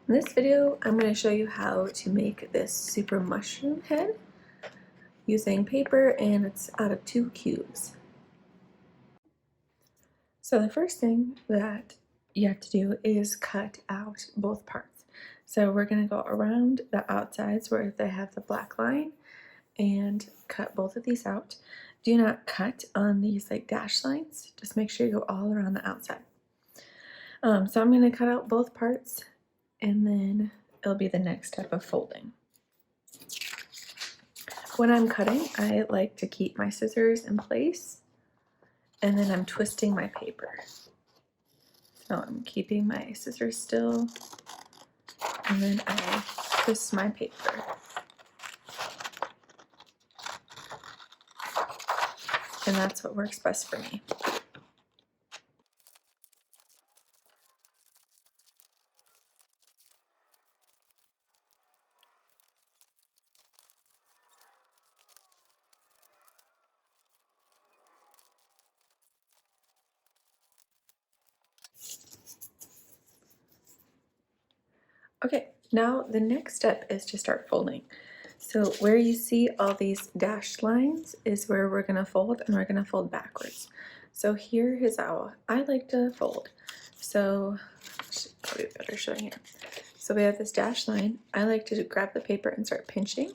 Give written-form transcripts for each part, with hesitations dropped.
In this video, I'm going to show you how to make this super mushroom head using paper, and it's out of 2 cubes. So the first thing that you have to do is cut out both parts. So we're going to go around the outsides where they have the black line and cut both of these out. Do not cut on these like dash lines, just make sure you go all around the outside. So I'm going to cut out both parts, and then it'll be the next step of folding. When I'm cutting, I like to keep my scissors in place, and then I'm twisting my paper. So I'm keeping my scissors still, and then I twist my paper. And that's what works best for me. Okay, now the next step is to start folding. So where you see all these dashed lines is where we're gonna fold, and we're gonna fold backwards. So here is how I like to fold. So probably better showing here. So we have this dashed line. I like to grab the paper and start pinching.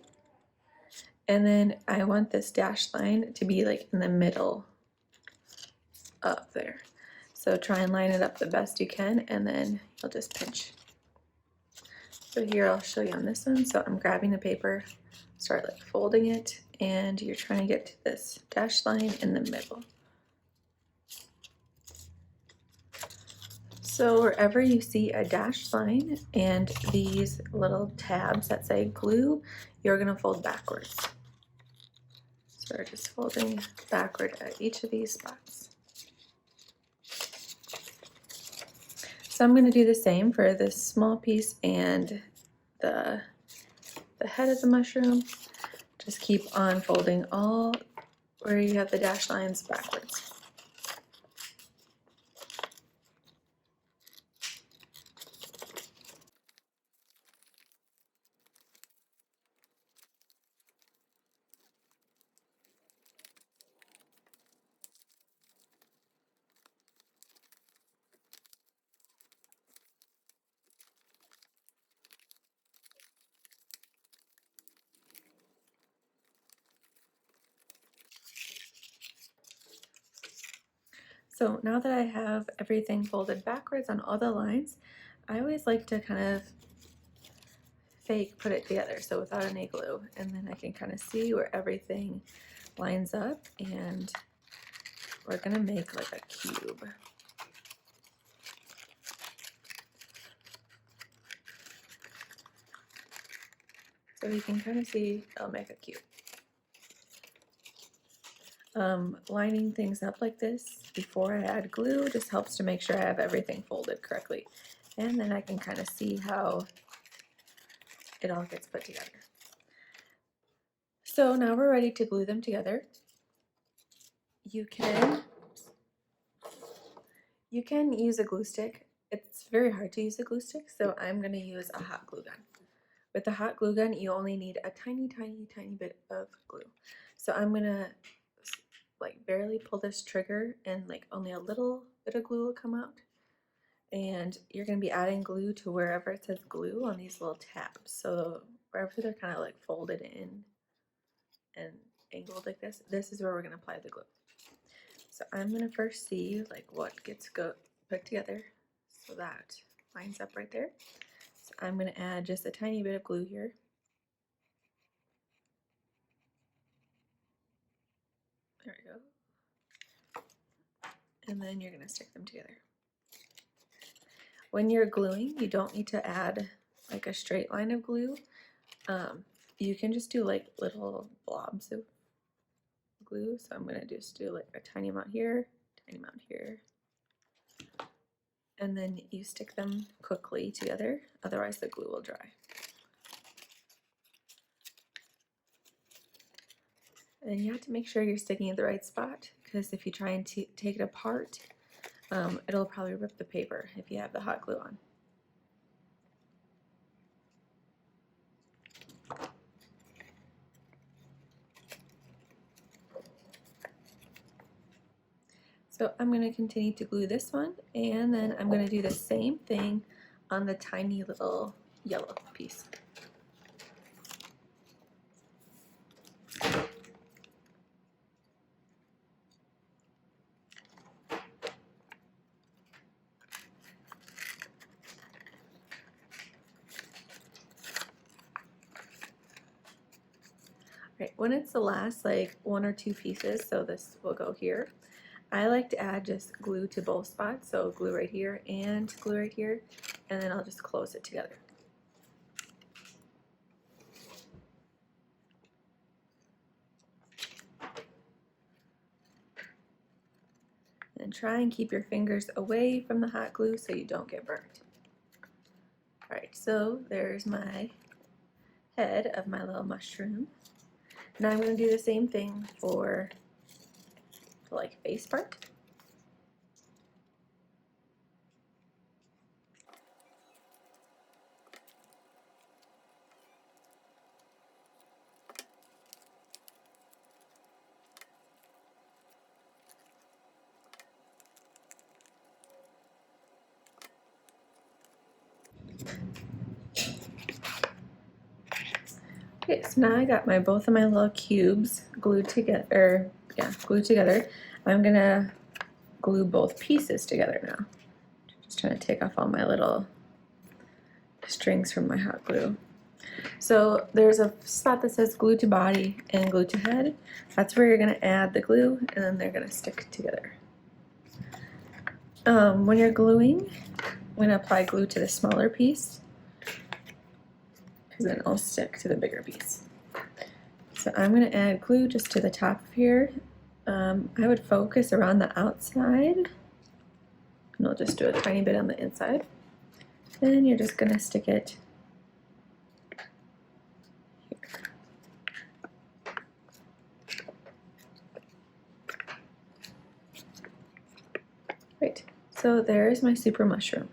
And then I want this dashed line to be like in the middle up there. So try and line it up the best you can, and then you'll just pinch. So here I'll show you on this one. So I'm grabbing the paper, start like folding it, and you're trying to get to this dashed line in the middle. So wherever you see a dashed line and these little tabs that say glue, you're gonna fold backwards. So we're just folding backward at each of these spots. So I'm gonna do the same for this small piece and the head of the mushroom. Just keep on folding all where you have the dashed lines backwards. So now that I have everything folded backwards on all the lines, I always like to kind of fake put it together, so without any glue, and then I can kind of see where everything lines up, and we're gonna make like a cube. So you can kind of see I'll make a cube. Lining things up like this before I add glue just helps to make sure I have everything folded correctly. And then I can kind of see how it all gets put together. So now we're ready to glue them together. You can use a glue stick. It's very hard to use a glue stick, so I'm going to use a hot glue gun. With the hot glue gun, you only need a tiny, tiny, tiny bit of glue. So I'm going to like barely pull this trigger, and like only a little bit of glue will come out. And you're going to be adding glue to wherever it says glue on these little tabs. So wherever they're kind of like folded in and angled like this is where we're going to apply the glue. So I'm going to first see like what gets put together, so that lines up right there. So I'm going to add just a tiny bit of glue here. There we go. And then you're going to stick them together. When you're gluing, you don't need to add like a straight line of glue. You can just do like little blobs of glue. So I'm going to just do like a tiny amount here, tiny amount here. And then you stick them quickly together, otherwise the glue will dry. And you have to make sure you're sticking at the right spot, because if you try and take it apart, it'll probably rip the paper if you have the hot glue on. So I'm going to continue to glue this one, and then I'm going to do the same thing on the tiny little yellow piece. Right, when it's the last like 1 or 2 pieces, so this will go here, I like to add just glue to both spots, so glue right here and glue right here, and then I'll just close it together. And try and keep your fingers away from the hot glue so you don't get burnt. Alright, so there's my head of my little mushroom. Now I'm going to do the same thing for the like face part. Okay, so now I got both of my little cubes glued together. Glued together. I'm gonna glue both pieces together now. Just trying to take off all my little strings from my hot glue. So there's a spot that says glue to body and glue to head. That's where you're gonna add the glue, and then they're gonna stick together. When you're gluing, I'm gonna apply glue to the smaller piece, because then it'll stick to the bigger piece. So I'm going to add glue just to the top of here. I would focus around the outside, and I'll just do a tiny bit on the inside. Then you're just going to stick it here. Right, so there's my super mushroom.